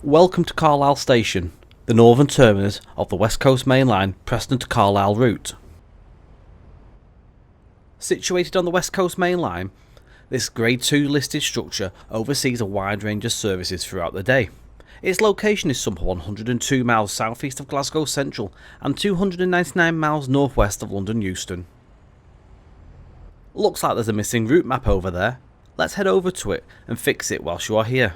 Welcome to Carlisle Station, the northern terminus of the West Coast Main Line Preston to Carlisle route. Situated on the West Coast Main Line, this Grade 2 listed structure oversees a wide range of services throughout the day. Its location is some 102 miles southeast of Glasgow Central and 299 miles northwest of London Euston. Looks like there's a missing route map over there. Let's head over to it and fix it whilst you are here.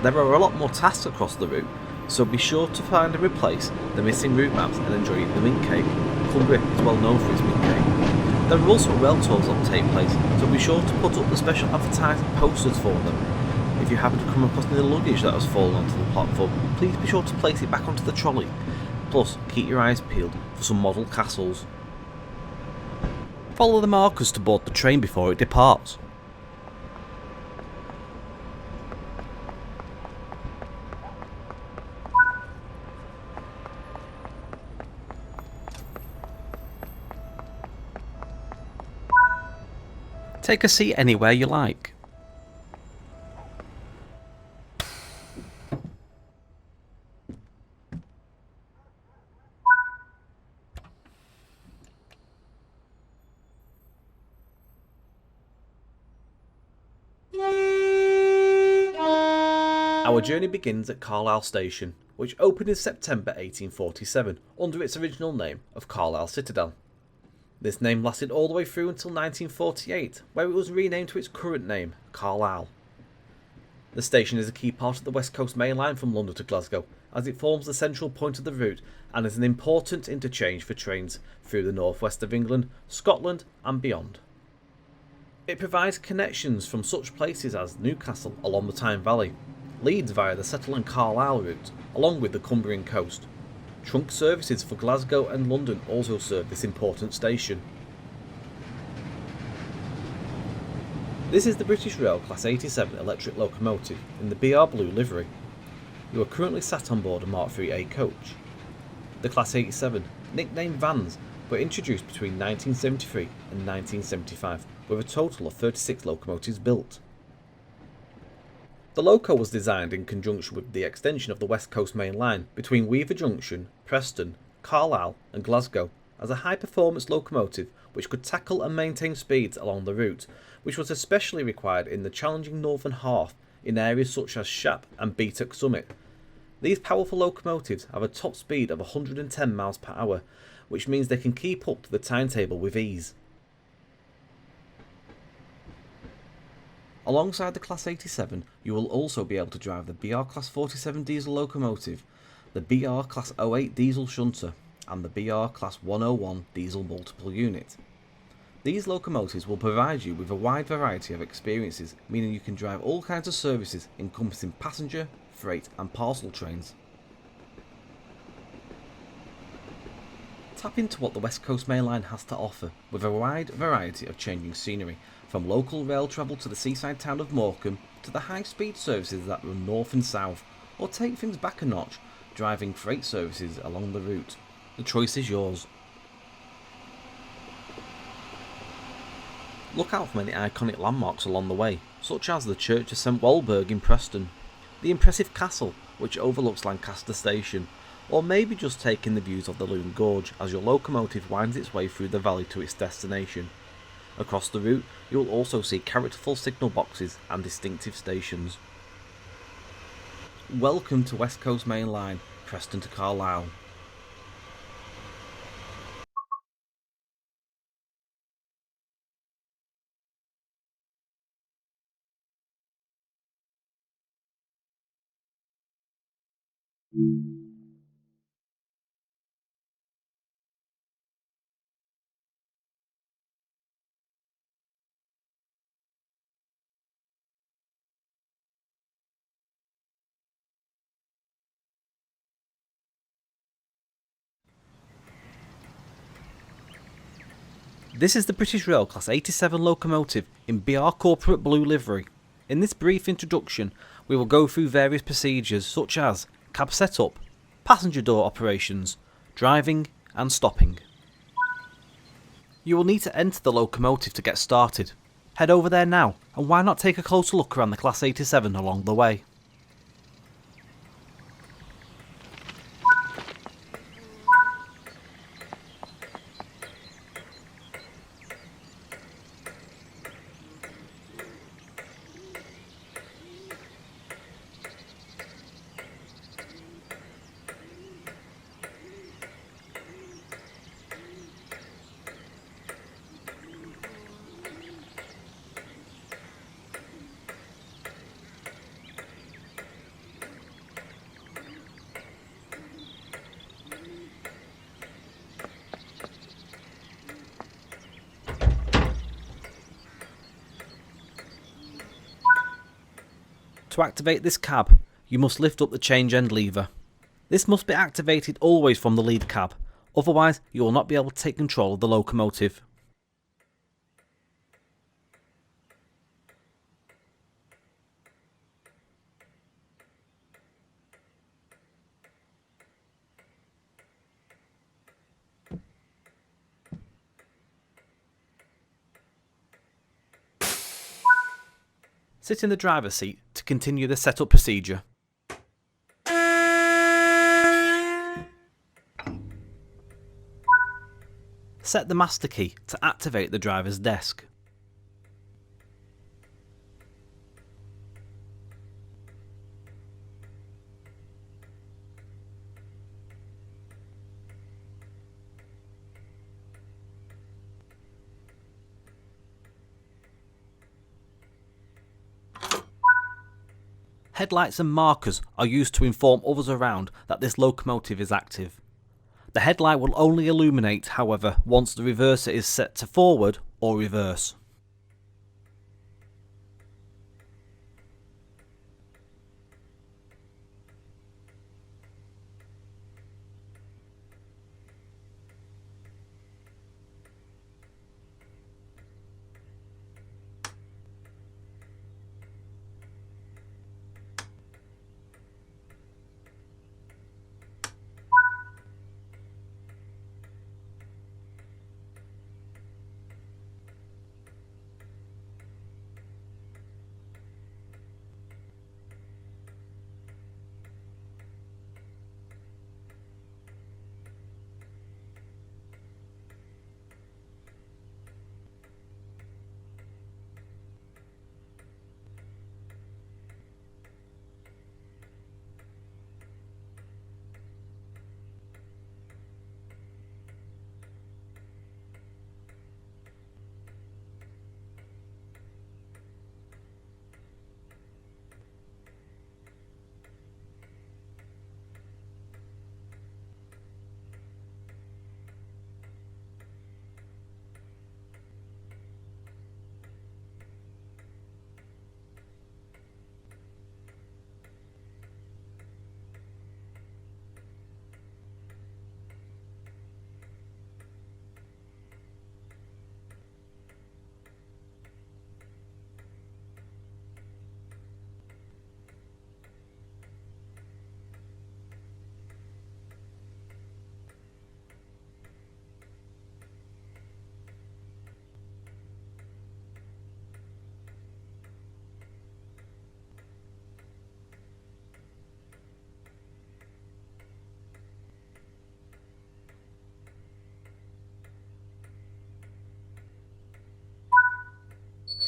There are a lot more tasks across the route, so be sure to find and replace the missing route maps and enjoy the mint cake. Cumbria is well known for its mint cake. There are also rail tours that will take place, so be sure to put up the special advertising posters for them. If you happen to come across any luggage that has fallen onto the platform, please be sure to place it back onto the trolley. Plus, keep your eyes peeled for some model castles. Follow the markers to board the train before it departs. Take a seat anywhere you like. Our journey begins at Carlisle Station, which opened in September 1847 under its original name of Carlisle Citadel. This name lasted all the way through until 1948, where it was renamed to its current name, Carlisle. The station is a key part of the West Coast Main Line from London to Glasgow, as it forms the central point of the route and is an important interchange for trains through the northwest of England, Scotland and beyond. It provides connections from such places as Newcastle along the Tyne Valley, Leeds via the Settle and Carlisle route, along with the Cumbrian coast. Trunk services for Glasgow and London also serve this important station. This is the British Rail Class 87 electric locomotive in the BR Blue livery. You are currently sat on board a Mark IIIA coach. The Class 87, nicknamed vans, were introduced between 1973 and 1975, with a total of 36 locomotives built. The loco was designed in conjunction with the extension of the West Coast Main Line between Weaver Junction, Preston, Carlisle and Glasgow as a high-performance locomotive which could tackle and maintain speeds along the route, which was especially required in the challenging northern half in areas such as Shap and Beatock Summit. These powerful locomotives have a top speed of 110 miles per hour, which means they can keep up to the timetable with ease. Alongside the Class 87, you will also be able to drive the BR Class 47 diesel locomotive, the BR Class 08 diesel shunter, and the BR Class 101 diesel multiple unit. These locomotives will provide you with a wide variety of experiences, meaning you can drive all kinds of services encompassing passenger, freight and parcel trains. Tap into what the West Coast Main Line has to offer, with a wide variety of changing scenery, from local rail travel to the seaside town of Morecambe to the high-speed services that run north and south, or take things back a notch, driving freight services along the route. The choice is yours. Look out for many iconic landmarks along the way, such as the Church of St Walburg in Preston, the impressive castle which overlooks Lancaster Station, or maybe just taking the views of the Lune Gorge as your locomotive winds its way through the valley to its destination. Across the route, you will also see characterful signal boxes and distinctive stations. Welcome to West Coast Main Line, Preston to Carlisle. This is the British Rail Class 87 locomotive in BR Corporate Blue livery. In this brief introduction, we will go through various procedures such as cab setup, passenger door operations, driving and stopping. You will need to enter the locomotive to get started. Head over there now, and why not take a closer look around the Class 87 along the way. To activate this cab, you must lift up the change end lever. This must be activated always from the lead cab, otherwise you will not be able to take control of the locomotive. Sit in the driver's seat to continue the setup procedure. Set the master key to activate the driver's desk. Headlights and markers are used to inform others around that this locomotive is active. The headlight will only illuminate, however, once the reverser is set to forward or reverse.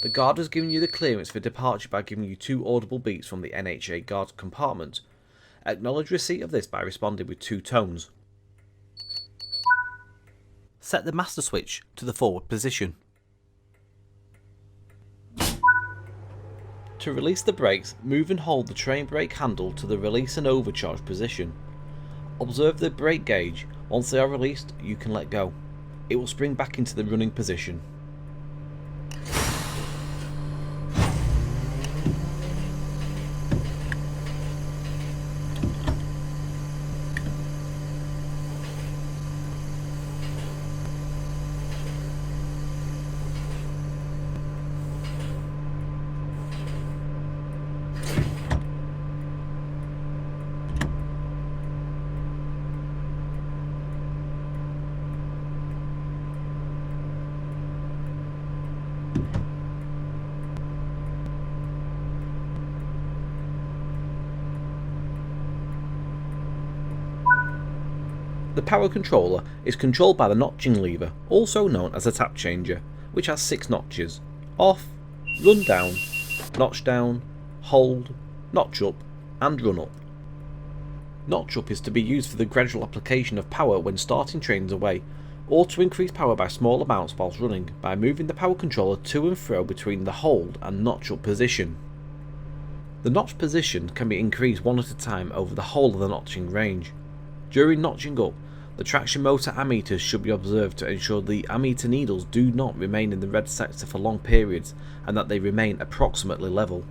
The guard has given you the clearance for departure by giving you 2 audible beeps from the NHA guard compartment. Acknowledge receipt of this by responding with 2 tones. Set the master switch to the forward position. To release the brakes, move and hold the train brake handle to the release and overcharge position. Observe the brake gauge. Once they are released, you can let go. It will spring back into the running position. The power controller is controlled by the notching lever, also known as a tap changer, which has 6 notches: off, run down, notch down, hold, notch up, and run up. Notch up is to be used for the gradual application of power when starting trains away, or to increase power by small amounts whilst running, by moving the power controller to and fro between the hold and notch up position. The notch position can be increased one at a time over the whole of the notching range. During notching up, the traction motor ammeters should be observed to ensure the ammeter needles do not remain in the red sector for long periods and that they remain approximately level.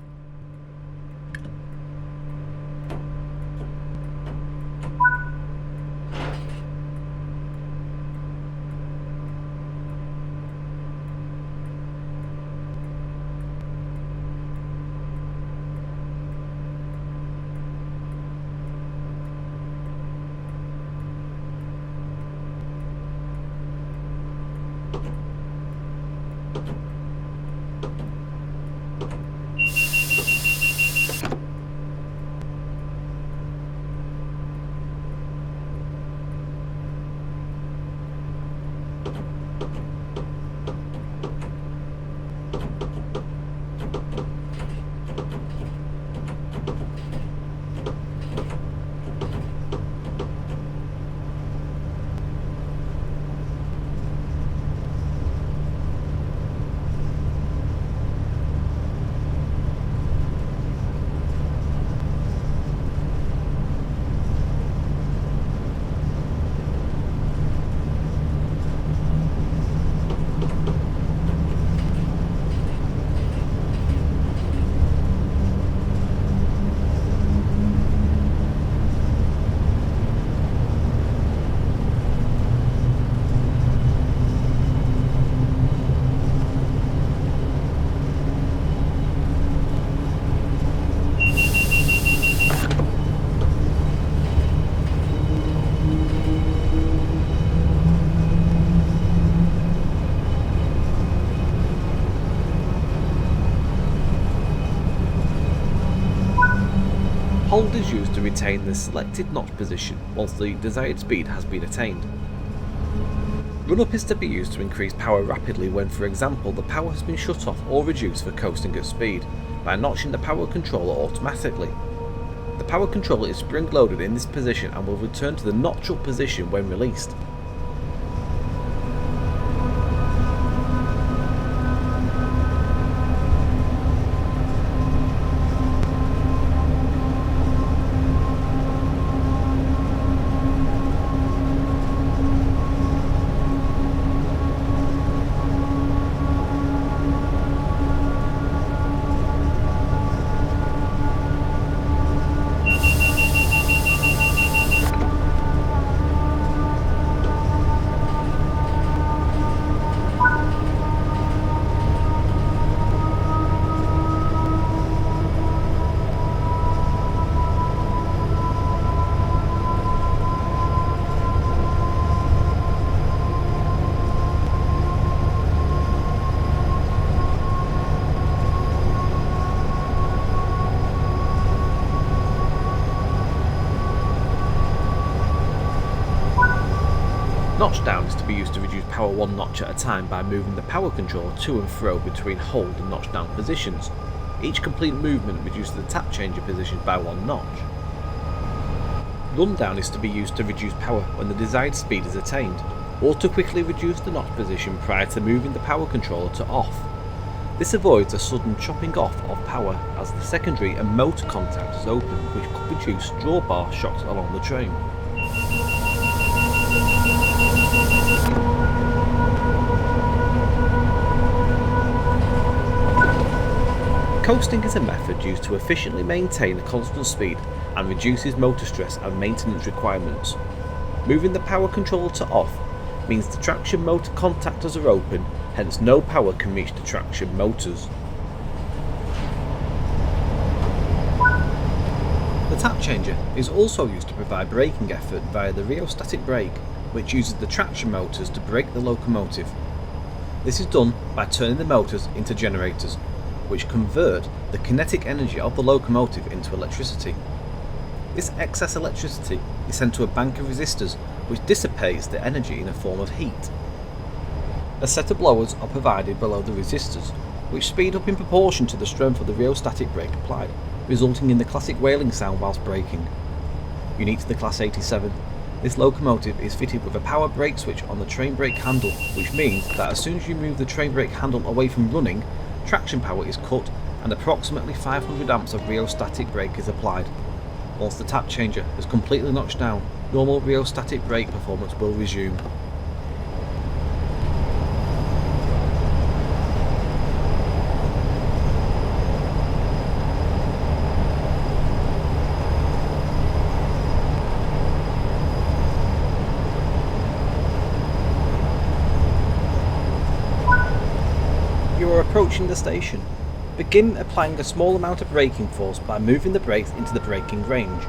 Hold is used to retain the selected notch position once the desired speed has been attained. Run up is to be used to increase power rapidly when, for example, the power has been shut off or reduced for coasting at speed, by notching the power controller automatically. The power controller is spring loaded in this position and will return to the notch up position when released. Notch down is to be used to reduce power one notch at a time by moving the power controller to and fro between hold and notch down positions. Each complete movement reduces the tap changer position by one notch. Run down is to be used to reduce power when the desired speed is attained, or to quickly reduce the notch position prior to moving the power controller to off. This avoids a sudden chopping off of power as the secondary and motor contact is open, which could produce drawbar shocks along the train. Coasting is a method used to efficiently maintain a constant speed and reduces motor stress and maintenance requirements. Moving the power controller to off means the traction motor contactors are open, hence no power can reach the traction motors. The tap changer is also used to provide braking effort via the rheostatic brake, which uses the traction motors to brake the locomotive. This is done by turning the motors into generators, which convert the kinetic energy of the locomotive into electricity. This excess electricity is sent to a bank of resistors which dissipates the energy in a form of heat. A set of blowers are provided below the resistors, which speed up in proportion to the strength of the rheostatic brake applied, resulting in the classic wailing sound whilst braking. Unique to the Class 87, this locomotive is fitted with a power brake switch on the train brake handle, which means that as soon as you move the train brake handle away from running, traction power is cut and approximately 500 amps of rheostatic brake is applied. Once the tap changer has completely notched down, normal rheostatic brake performance will resume. You are approaching the station. Begin applying a small amount of braking force by moving the brakes into the braking range.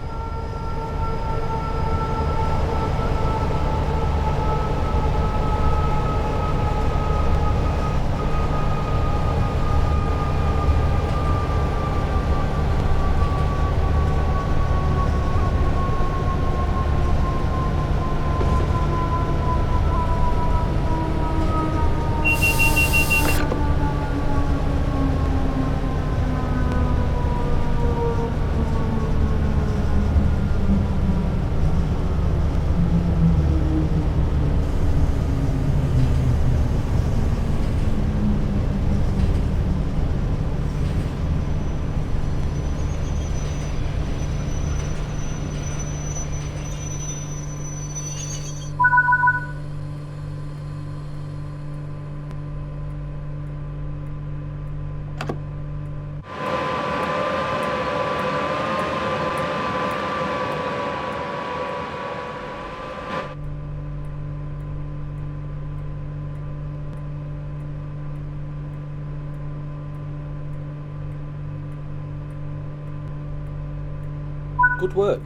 Good work.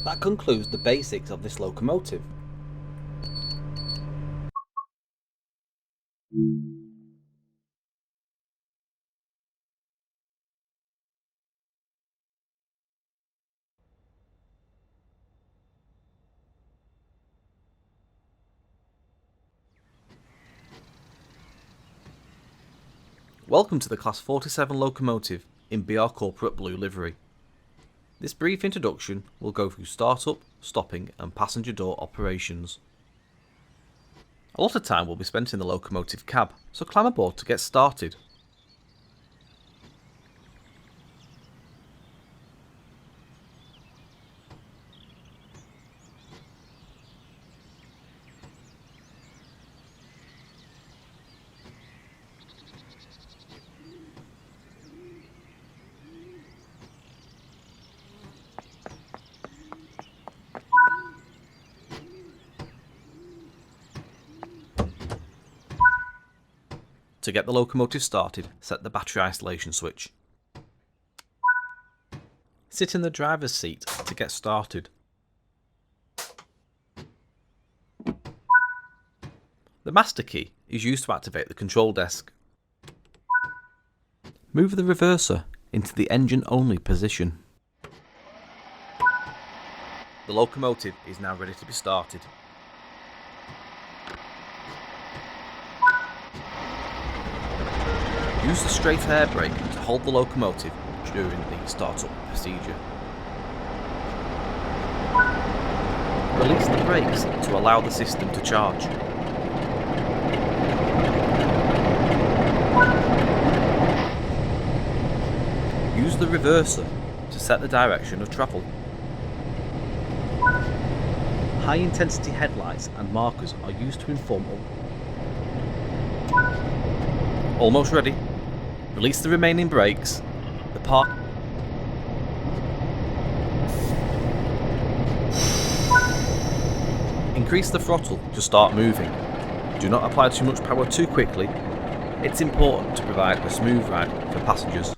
That concludes the basics of this locomotive. Welcome to the Class 47 locomotive in BR Corporate Blue livery. This brief introduction will go through startup, stopping and passenger door operations. A lot of time will be spent in the locomotive cab, so climb aboard to get started. To get the locomotive started, set the battery isolation switch. Sit in the driver's seat to get started. The master key is used to activate the control desk. Move the reverser into the engine only position. The locomotive is now ready to be started. Use the strafe air brake to hold the locomotive during the startup procedure. Release the brakes to allow the system to charge. Use the reverser to set the direction of travel. High intensity headlights and markers are used to inform. Almost ready. Release the remaining brakes. The park. Increase the throttle to start moving. Do not apply too much power too quickly. It's important to provide a smooth ride for passengers.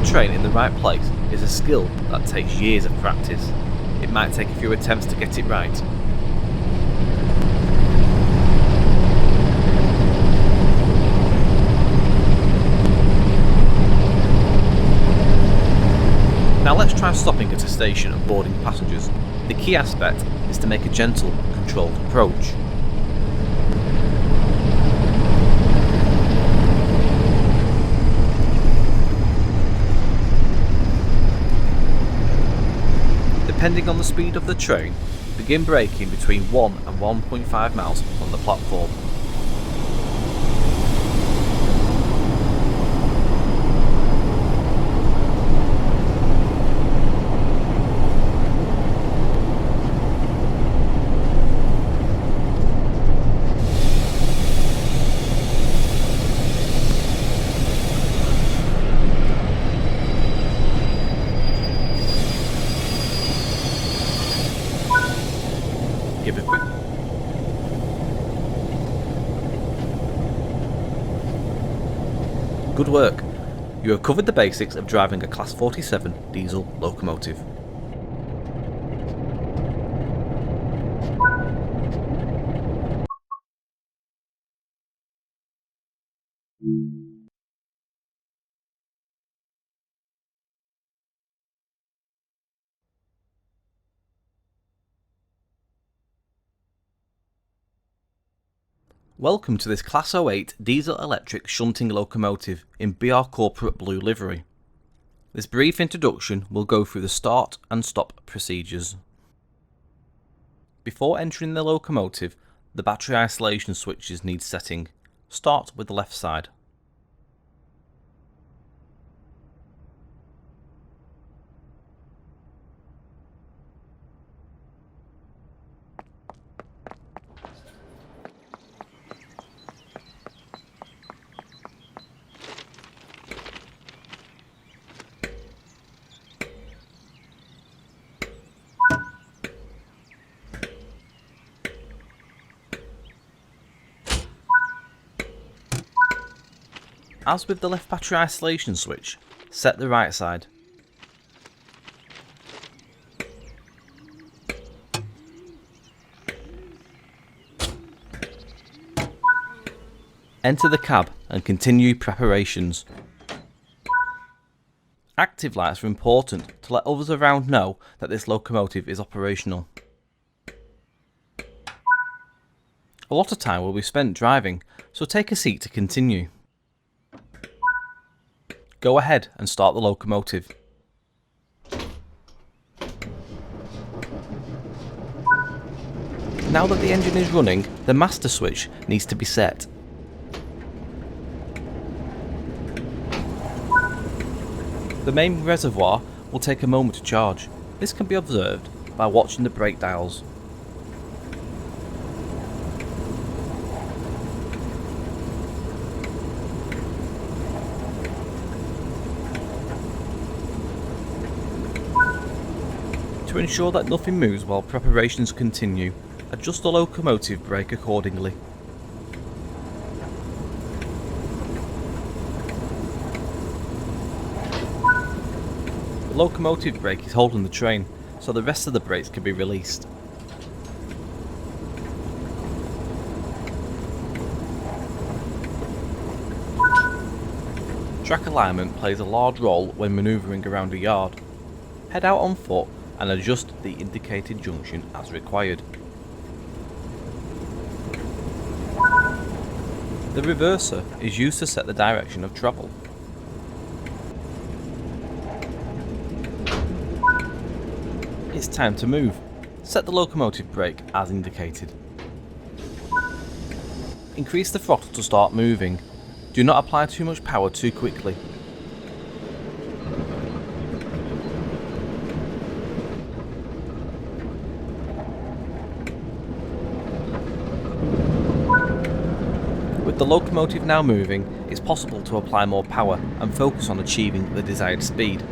train in the right place is a skill that takes years of practice. It might take a few attempts to get it right. Now let's try stopping at a station and boarding passengers. The key aspect is to make a gentle, controlled approach. Depending on the speed of the train, begin braking between 1 and 1.5 miles from the platform. Give it quick. Good work. You have covered the basics of driving a Class 47 diesel locomotive. Welcome to this Class 08 diesel-electric shunting locomotive in BR Corporate Blue livery. This brief introduction will go through the start and stop procedures. Before entering the locomotive, the battery isolation switches need setting. Start with the left side. As with the left battery isolation switch, set the right side. Enter the cab and continue preparations. Active lights are important to let others around know that this locomotive is operational. A lot of time will be spent driving, so take a seat to continue. Go ahead and start the locomotive. Now that the engine is running, the master switch needs to be set. The main reservoir will take a moment to charge. This can be observed by watching the brake dials. To ensure that nothing moves while preparations continue, adjust the locomotive brake accordingly. The locomotive brake is holding the train, so the rest of the brakes can be released. Track alignment plays a large role when manoeuvring around a yard. Head out on foot and adjust the indicated junction as required. The reverser is used to set the direction of travel. It's time to move. Set the locomotive brake as indicated. Increase the throttle to start moving. Do not apply too much power too quickly. With the locomotive now moving, it's possible to apply more power and focus on achieving the desired speed.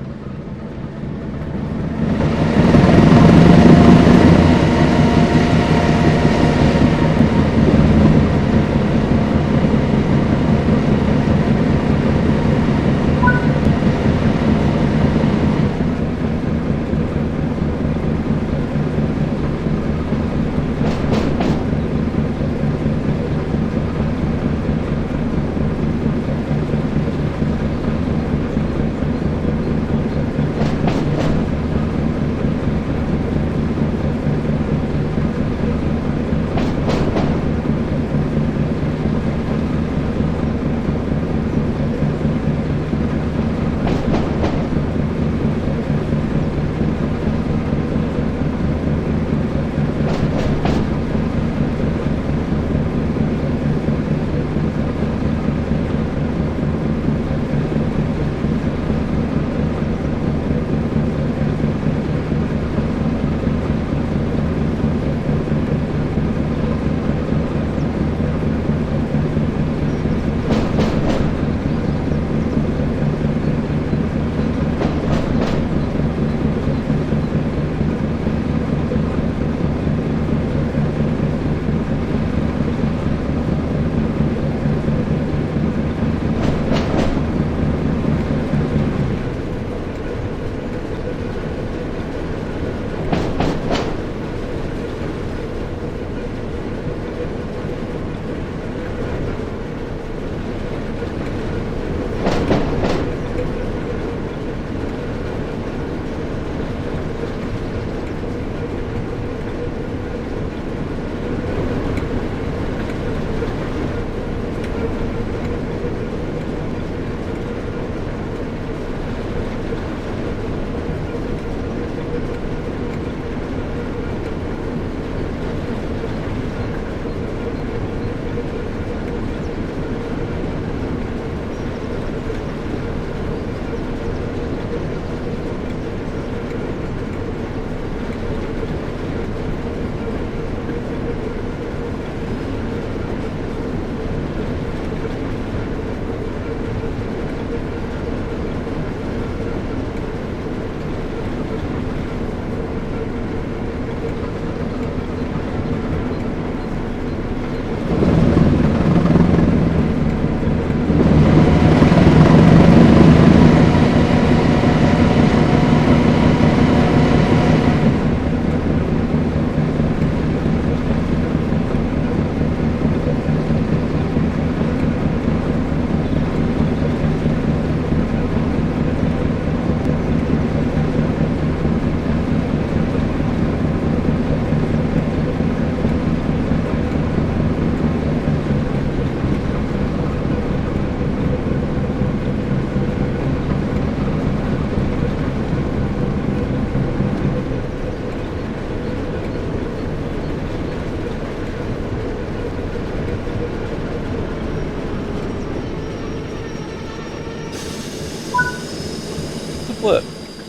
work.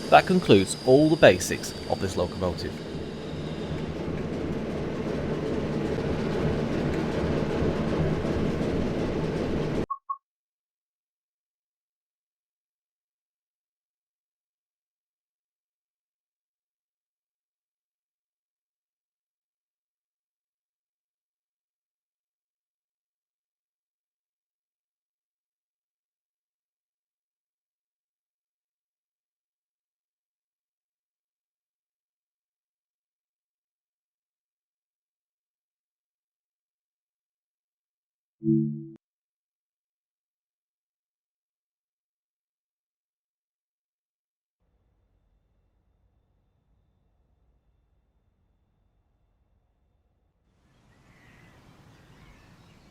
That concludes all the basics of this locomotive.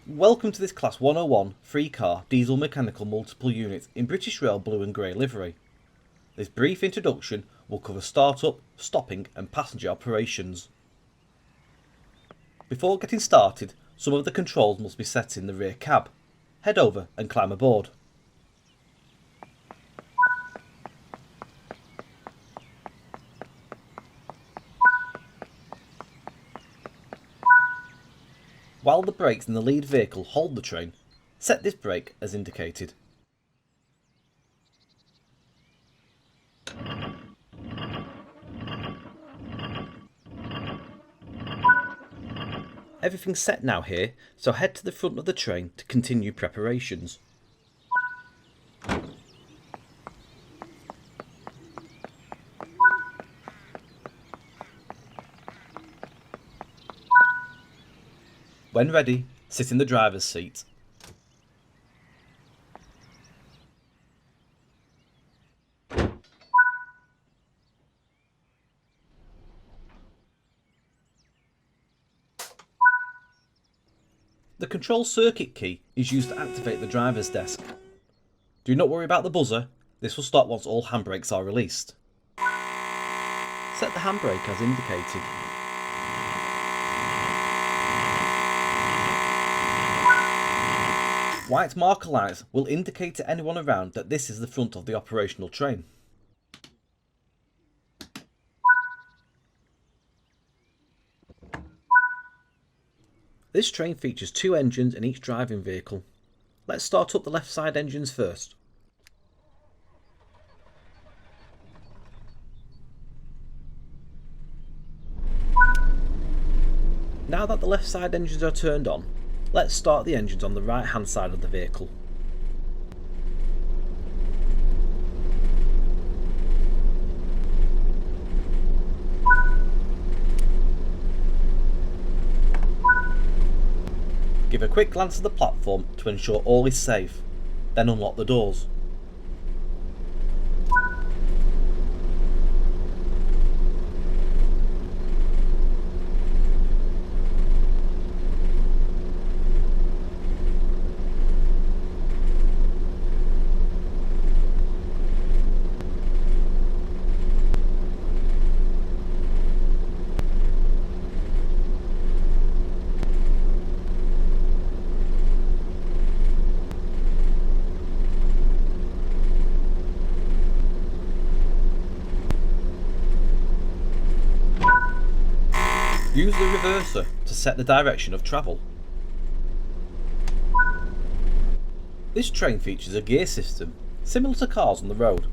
Welcome to this Class 101 3-car diesel mechanical multiple unit in British Rail blue and grey livery. This brief introduction will cover start-up, stopping and passenger operations. Before getting started, some of the controls must be set in the rear cab. Head over and climb aboard. While the brakes in the lead vehicle hold the train, set this brake as indicated. Everything's set now here, so head to the front of the train to continue preparations. When ready, sit in the driver's seat. The control circuit key is used to activate the driver's desk. Do not worry about the buzzer, this will stop once all handbrakes are released. Set the handbrake as indicated. White marker lights will indicate to anyone around that this is the front of the operational train. This train features 2 engines in each driving vehicle. Let's start up the left side engines first. Now that the left side engines are turned on, let's start the engines on the right hand side of the vehicle. Give a quick glance at the platform to ensure all is safe, then unlock the doors. Use the reverser to set the direction of travel. This train features a gear system, similar to cars on the road.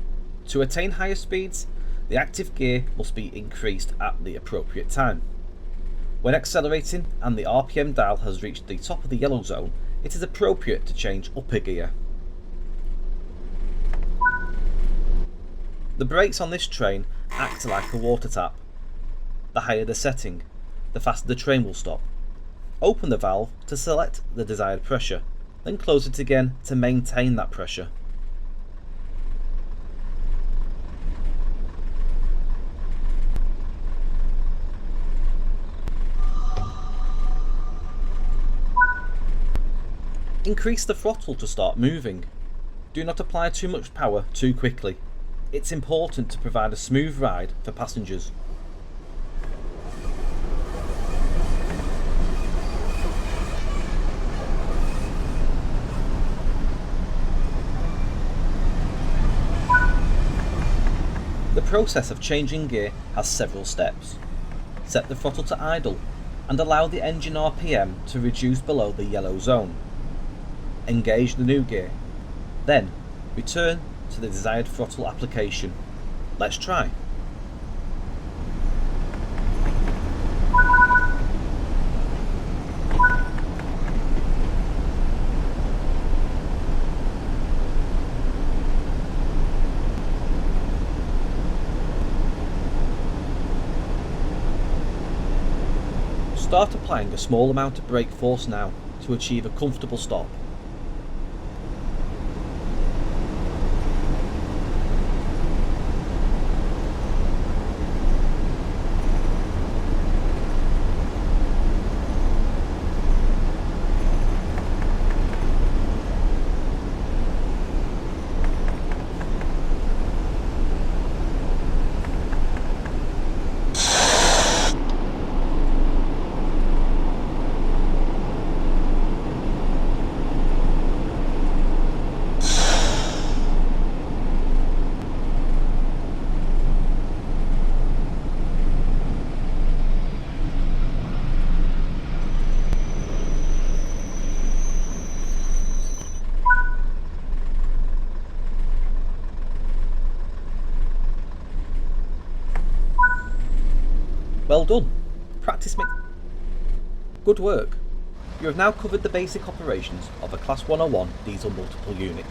To attain higher speeds, the active gear must be increased at the appropriate time. When accelerating and the RPM dial has reached the top of the yellow zone, it is appropriate to change upper gear. The brakes on this train act like a water tap. The higher the setting, the faster the train will stop. Open the valve to select the desired pressure, then close it again to maintain that pressure. Increase the throttle to start moving. Do not apply too much power too quickly. It's important to provide a smooth ride for passengers. process of changing gear has several steps. Set the throttle to idle and allow the engine RPM to reduce below the yellow zone. Engage the new gear, then return to the desired throttle application. Let's try. Start applying a small amount of brake force now to achieve a comfortable stop. Well done. Practice makes... Good work. You have now covered the basic operations of a Class 101 diesel multiple unit.